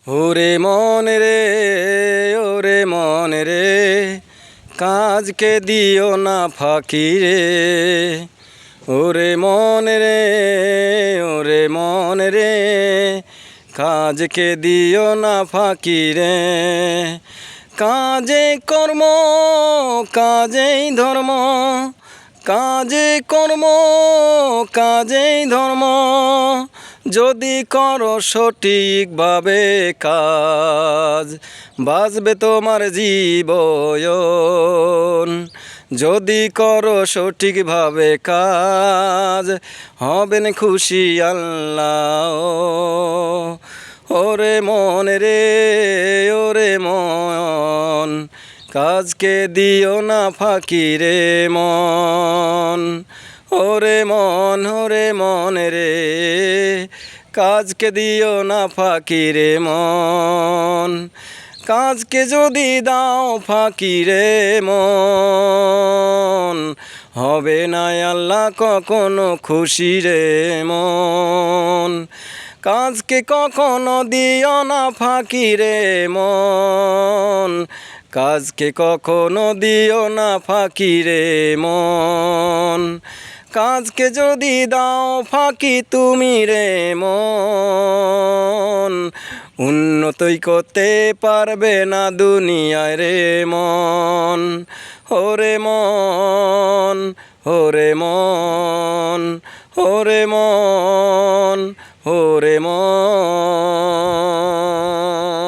ওরে মন রে, ওরে মন রে, কাজকে দিও না ফাঁকি রে। ওরে মন রে, ওরে মন রে, কাজকে দিও না ফাঁকি রে। কাজে কর্ম, কাজেই ধর্ম, কাজে কর্ম, কাজেই ধর্ম। যদি করো সঠিকভাবে কাজ, বাঁচবে তোমার জীবন। যদি করো সঠিকভাবে কাজ, হবেন খুশি আল্লাহ। ওরে মন রে, ওরে মন, কাজকে দিও না ফাঁকি রে মন। ওরে মন, ওরে মন রে, কাজকে দিও না ফাঁকি রে মন। কাজকে যদি দাও ফাঁকি রে মন, হবে না আল্লাহ কখনো খুশি রে মন। কাজকে কখনো দিও না ফাঁকি রে মন, কাজকে কখনো দিও না ফাঁকি রে মন। কাজকে যদি দাও ফাঁকি তুমি রে মন, উন্নতই করতে পারবে না দুনিয়ায় রে মন। ওরে মন, ওরে মন, ওরে মন, ওরে মন।